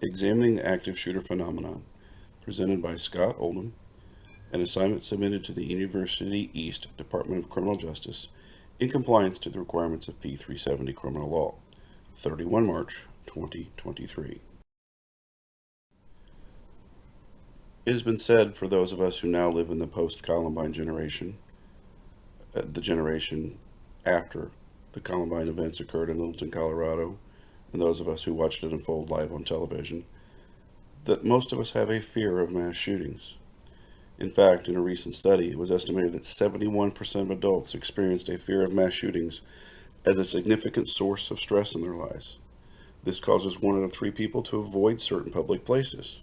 Examining the Active Shooter Phenomenon, presented by Scott Oldham, an assignment submitted to the University East Department of Criminal Justice in compliance to the requirements of P370 criminal law, 31 March 2023. It has been said for those of us who now live in the post-Columbine generation, the generation after the Columbine events occurred in Littleton, Colorado, and those of us who watched it unfold live on television, that most of us have a fear of mass shootings. In fact, in a recent study, it was estimated that 71% of adults experienced a fear of mass shootings as a significant source of stress in their lives. This causes 1 out of 3 people to avoid certain public places.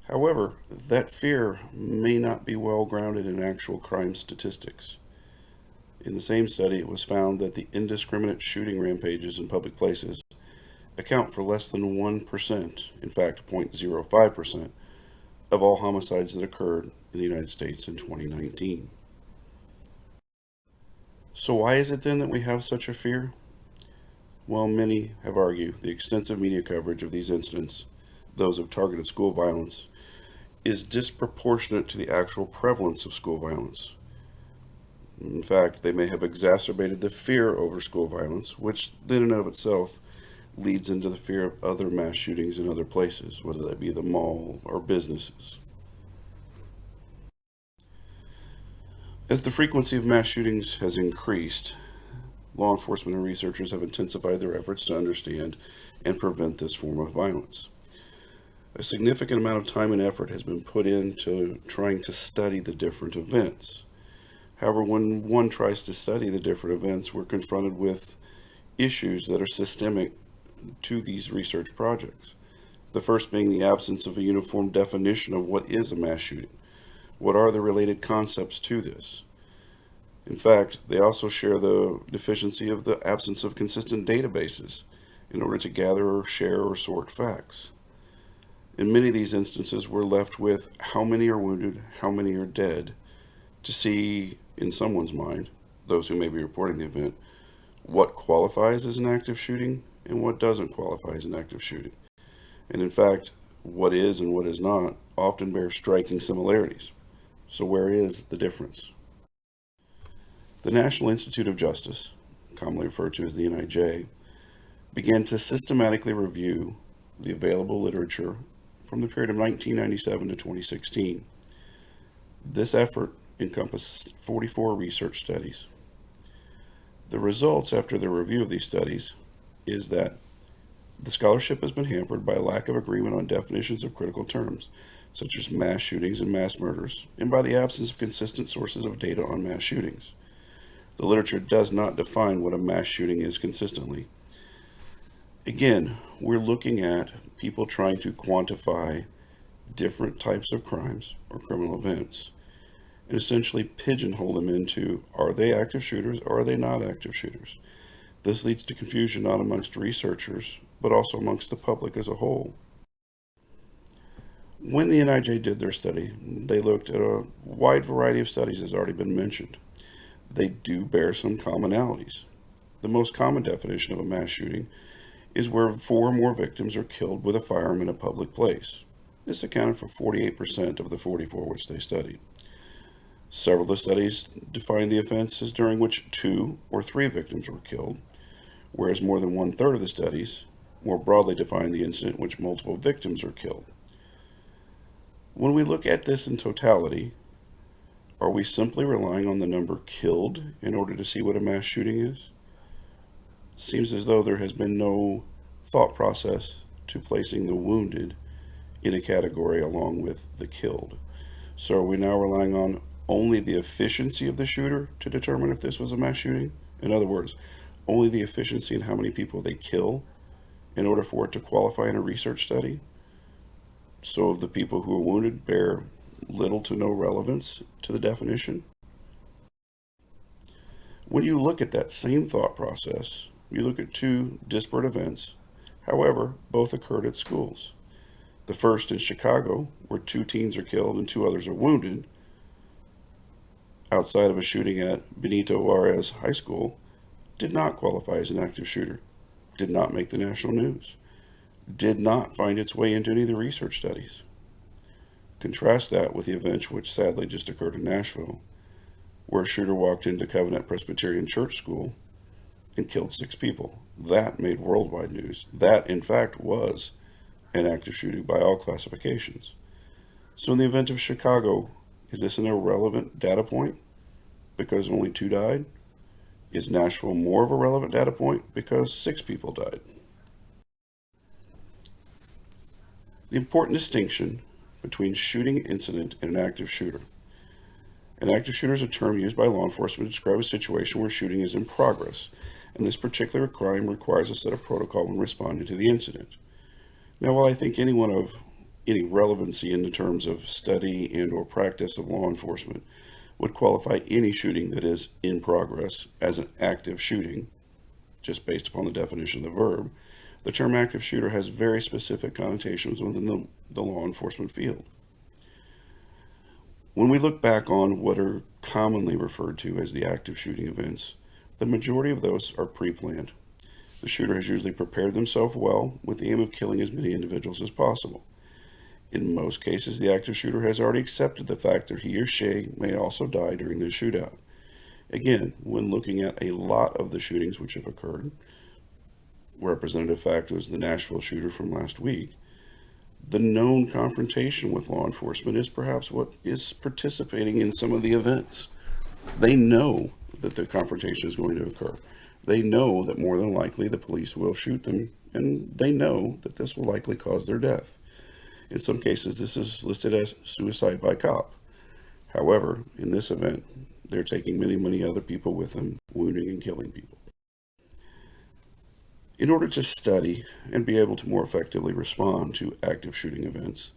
However, that fear may not be well grounded in actual crime statistics. In the same study, it was found that the indiscriminate shooting rampages in public places account for less than 1%, in fact 0.05%, of all homicides that occurred in the United States in 2019. So why is it then that we have such a fear? Well, many have argued the extensive media coverage of these incidents, those of targeted school violence, is disproportionate to the actual prevalence of school violence. In fact, they may have exacerbated the fear over school violence, which in and of itself leads into the fear of other mass shootings in other places, whether that be the mall or businesses. As the frequency of mass shootings has increased, law enforcement and researchers have intensified their efforts to understand and prevent this form of violence. A significant amount of time and effort has been put into trying to study the different events. However, when one tries to study the different events, we're confronted with issues that are systemic to these research projects. The first being the absence of a uniform definition of what is a mass shooting. What are the related concepts to this? In fact, they also share the deficiency of the absence of consistent databases in order to gather or share or sort facts. In many of these instances, we're left with how many are wounded, how many are dead, to see, in someone's mind, those who may be reporting the event, what qualifies as an active shooting and what doesn't qualify as an active shooting. And in fact, what is and what is not often bear striking similarities. So where is the difference? The National Institute of Justice, commonly referred to as the NIJ, began to systematically review the available literature from the period of 1997 to 2016. This effort encompassed 44 research studies. The results after the review of these studies is that the scholarship has been hampered by a lack of agreement on definitions of critical terms, such as mass shootings and mass murders, and by the absence of consistent sources of data on mass shootings. The literature does not define what a mass shooting is consistently. Again, we're looking at people trying to quantify different types of crimes or criminal events and essentially pigeonhole them into, are they active shooters or are they not active shooters? This leads to confusion not amongst researchers, but also amongst the public as a whole. When the NIJ did their study, they looked at a wide variety of studies, as already been mentioned. They do bear some commonalities. The most common definition of a mass shooting is where 4 or more victims are killed with a firearm in a public place. This accounted for 48% of the 44 which they studied. Several of the studies defined the offenses during which 2 or 3 victims were killed, whereas more than 1/3 of the studies more broadly defined the incident in which multiple victims are killed. When we look at this in totality, are we simply relying on the number killed in order to see what a mass shooting is? It seems as though there has been no thought process to placing the wounded in a category along with the killed. So are we now relying on only the efficiency of the shooter to determine if this was a mass shooting? In other words, only the efficiency in how many people they kill in order for it to qualify in a research study? So the people who are wounded bear little to no relevance to the definition? When you look at that same thought process, you look at 2 disparate events, however, both occurred at schools. The first in Chicago, where 2 teens are killed and 2 others are wounded, outside of a shooting at Benito Juarez High School, did not qualify as an active shooter. did not make the national news, did not find its way into any of the research studies. Contrast that with the event which sadly just occurred in Nashville, where a shooter walked into Covenant Presbyterian Church School and killed 6 people. That made worldwide news. That, in fact, was an active shooting by all classifications. So in the event of Chicago, is this an irrelevant data point because only 2 died? Is Nashville more of a relevant data point because 6 people died? The important distinction between shooting incident and an active shooter. An active shooter is a term used by law enforcement to describe a situation where shooting is in progress, and this particular crime requires a set of protocol when responding to the incident. Now, while I think anyone of any relevancy in the terms of study and or practice of law enforcement would qualify any shooting that is in progress as an active shooting, just based upon the definition of the verb, the term active shooter has very specific connotations within the law enforcement field. When we look back on what are commonly referred to as the active shooting events, the majority of those are pre-planned. The shooter has usually prepared themselves well with the aim of killing as many individuals as possible. In most cases, the active shooter has already accepted the fact that he or she may also die during the shootout. Again, when looking at a lot of the shootings which have occurred, representative fact was the Nashville shooter from last week, the known confrontation with law enforcement is perhaps what is participating in some of the events. They know that the confrontation is going to occur. They know that more than likely the police will shoot them, and they know that this will likely cause their death. In some cases, this is listed as suicide by cop. However, in this event, they're taking many, many other people with them, wounding and killing people. In order to study and be able to more effectively respond to active shooting events,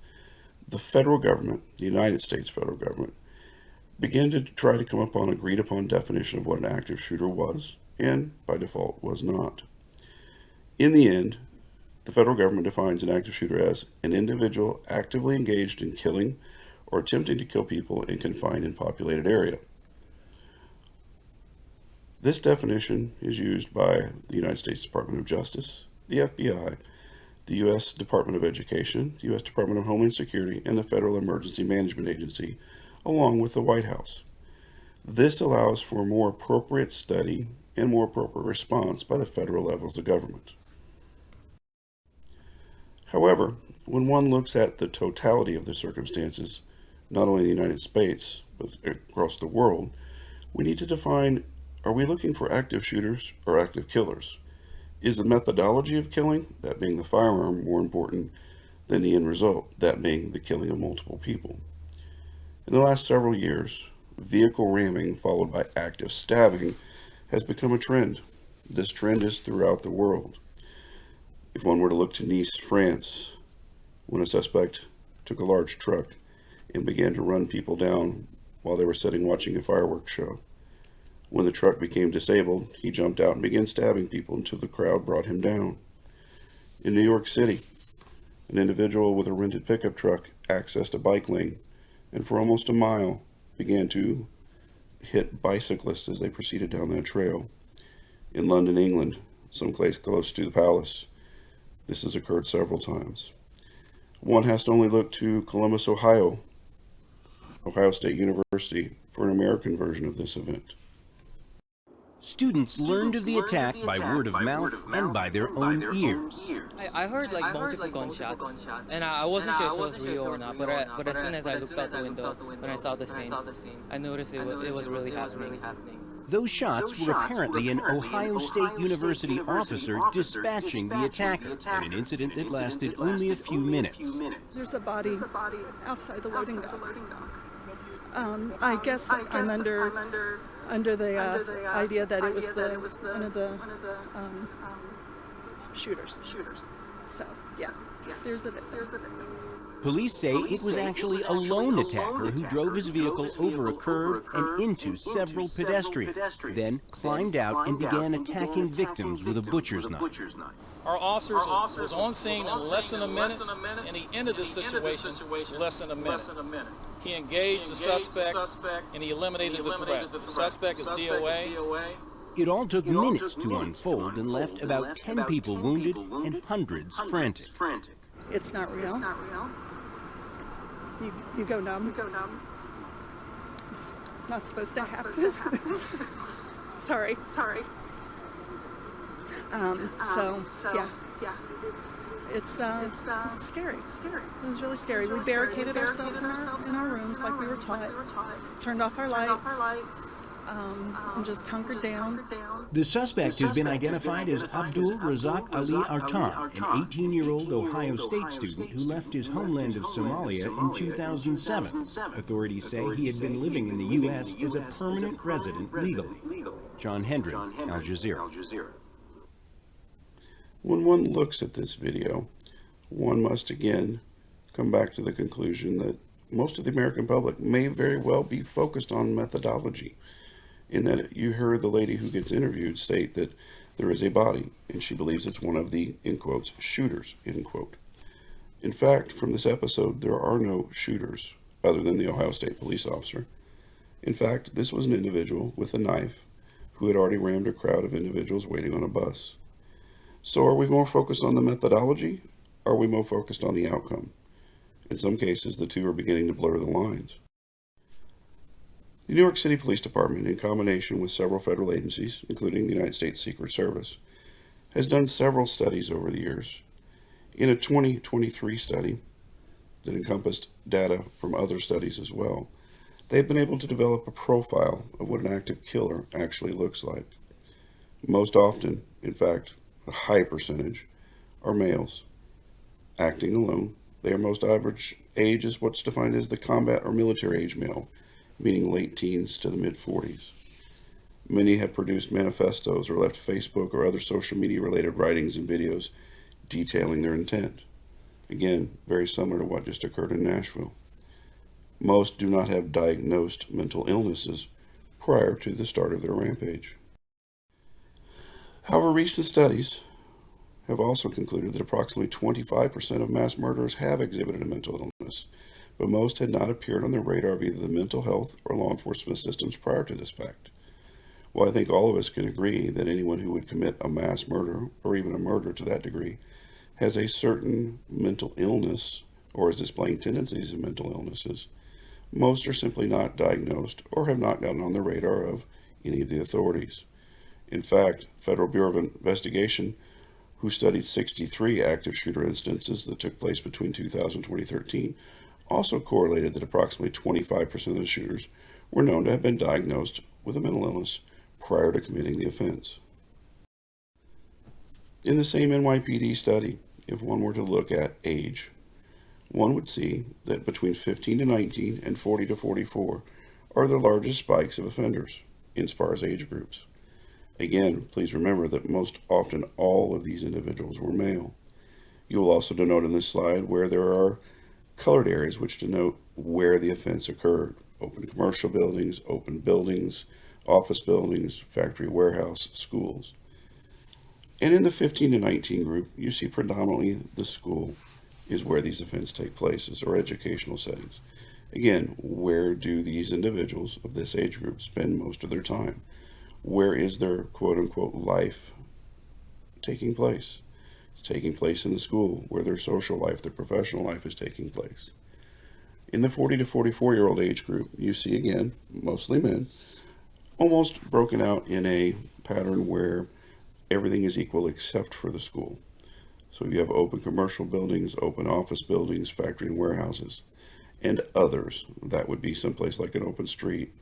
the federal government, the United States federal government, began to try to come up on an agreed upon definition of what an active shooter was, and by default was not. In the end, the federal government defines an active shooter as an individual actively engaged in killing or attempting to kill people in confined and populated area. This definition is used by the United States Department of Justice, the FBI, the U.S. Department of Education, the U.S. Department of Homeland Security, and the Federal Emergency Management Agency, along with the White House. This allows for more appropriate study and more appropriate response by the federal levels of government. However, when one looks at the totality of the circumstances, not only in the United States, but across the world, we need to define, are we looking for active shooters or active killers? Is the methodology of killing, that being the firearm, more important than the end result, that being the killing of multiple people? In the last several years, vehicle ramming followed by active stabbing has become a trend. This trend is throughout the world. If one were to look to Nice, France, when a suspect took a large truck and began to run people down while they were sitting watching a fireworks show. When the truck became disabled, he jumped out and began stabbing people until the crowd brought him down. In New York City, an individual with a rented pickup truck accessed a bike lane and for almost a mile began to hit bicyclists as they proceeded down that trail. In London, England, someplace close to the palace, this has occurred several times. One has to only look to Columbus, Ohio State University, for an American version of this event. Students learned of the attack by word of mouth and by their own ears. I heard like multiple gunshots, and I wasn't sure if it was real or not, but as soon as I looked out the window, when I saw the scene, I noticed it was really happening. Those shots were apparently an Ohio State University officer dispatching the attacker in an incident that lasted only a few minutes. There's a body outside the loading dock. I guess I'm under the idea that it was one of the shooters. So, yeah, there's a bit. Police say it was actually a lone attacker who drove his vehicle over a curb and into several pedestrians, then climbed out and began attacking victims with a butcher's knife. Our officers was on scene in less than a minute, and he ended the situation in less than a minute. He engaged the suspect, and he eliminated the threat. The suspect is DOA, It all took minutes to unfold and left about 10 people wounded and hundreds frantic. It's not real. You go numb. It's not supposed to happen. Sorry. Yeah. It's scary. It was really scary. We barricaded ourselves in our rooms like we were taught, turned off our lights, and just hunkered down. The suspect has been identified as Abdul Razak Ali Artan, an 18-year-old Ohio State student who left his homeland of Somalia in 2007. Authorities say he had been living in the U.S. as a permanent resident legally. John Hendren, Al Jazeera. When one looks at this video, one must again come back to the conclusion that most of the American public may very well be focused on methodology, in that you heard the lady who gets interviewed state that there is a body, and she believes it's one of the, in quotes, shooters, end quote. In fact, from this episode, there are no shooters other than the Ohio State police officer. In fact, this was an individual with a knife who had already rammed a crowd of individuals waiting on a bus. So are we more focused on the methodology, or are we more focused on the outcome? In some cases, the two are beginning to blur the lines. The New York City Police Department, in combination with several federal agencies, including the United States Secret Service, has done several studies over the years. In a 2023 study that encompassed data from other studies as well, they've been able to develop a profile of what an active killer actually looks like. Most often, in fact, a high percentage, are males. Acting alone, their most average age is what's defined as the combat or military age male, meaning late teens to the mid-40s. Many have produced manifestos or left Facebook or other social media related writings and videos detailing their intent. Again, very similar to what just occurred in Nashville. Most do not have diagnosed mental illnesses prior to the start of their rampage. However, recent studies have also concluded that approximately 25% of mass murderers have exhibited a mental illness, but most had not appeared on the radar of either the mental health or law enforcement systems prior to this fact. While I think all of us can agree that anyone who would commit a mass murder, or even a murder to that degree, has a certain mental illness or is displaying tendencies of mental illnesses, most are simply not diagnosed or have not gotten on the radar of any of the authorities. In fact, Federal Bureau of Investigation, who studied 63 active shooter instances that took place between 2000 and 2013, also correlated that approximately 25% of the shooters were known to have been diagnosed with a mental illness prior to committing the offense. In the same NYPD study, if one were to look at age, one would see that between 15 to 19 and 40 to 44 are the largest spikes of offenders as far as age groups. Again, please remember that most often all of these individuals were male. You will also denote in this slide where there are colored areas which denote where the offense occurred. Open commercial buildings, open buildings, office buildings, factory, warehouse, schools. And in the 15 to 19 group, you see predominantly the school is where these offenses take place, or educational settings. Again, where do these individuals of this age group spend most of their time? Where is their quote-unquote life taking place? It's taking place in the school, where their social life, their professional life is taking place. In the 40 to 44-year-old age group, you see again, mostly men, almost broken out in a pattern where everything is equal except for the school. So you have open commercial buildings, open office buildings, factory and warehouses, and others. That would be someplace like an open street,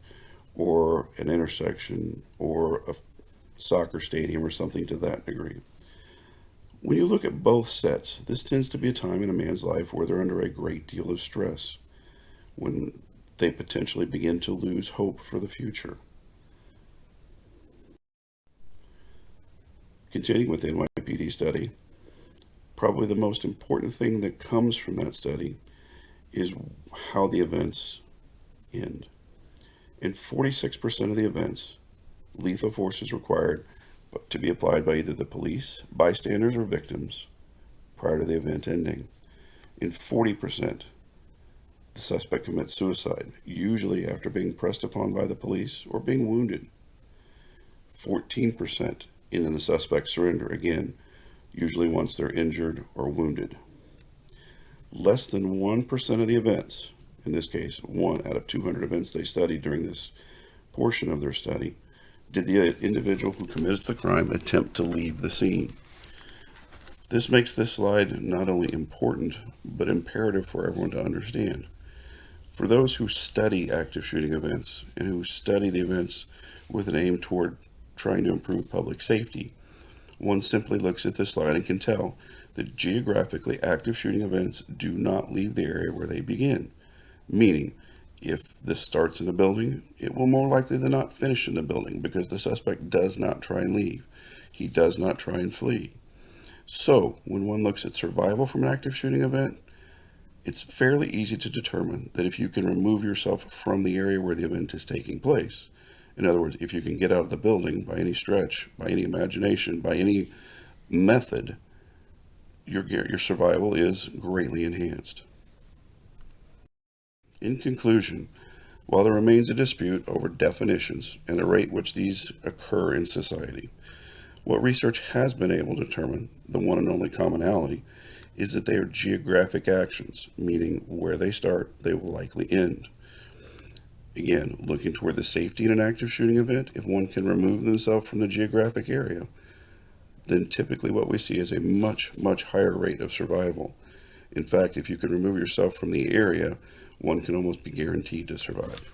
or an intersection, or a soccer stadium, or something to that degree. When you look at both sets, this tends to be a time in a man's life where they're under a great deal of stress, when they potentially begin to lose hope for the future. Continuing with the NYPD study, probably the most important thing that comes from that study is how the events end. In 46% of the events, lethal force is required to be applied by either the police, bystanders, or victims prior to the event ending. In 40%, the suspect commits suicide, usually after being pressed upon by the police or being wounded. 14% in the suspect surrender, again, usually once they're injured or wounded. Less than 1% of the events, in this case 1 out of 200 events they studied during this portion of their study, did the individual who commits the crime attempt to leave the scene. This makes this slide not only important, but imperative for everyone to understand. For those who study active shooting events and who study the events with an aim toward trying to improve public safety, one simply looks at this slide and can tell that geographically active shooting events do not leave the area where they begin. Meaning, if this starts in a building, it will more likely than not finish in the building because the suspect does not try and leave. He does not try and flee. So, when one looks at survival from an active shooting event, it's fairly easy to determine that if you can remove yourself from the area where the event is taking place, in other words, if you can get out of the building by any stretch, by any imagination, by any method, your survival is greatly enhanced. In conclusion, while there remains a dispute over definitions and the rate which these occur in society, what research has been able to determine, the one and only commonality, is that they are geographic actions, meaning where they start, they will likely end. Again, looking toward the safety in an active shooting event, if one can remove themselves from the geographic area, then typically what we see is a much, much higher rate of survival. In fact, if you can remove yourself from the area, one can almost be guaranteed to survive.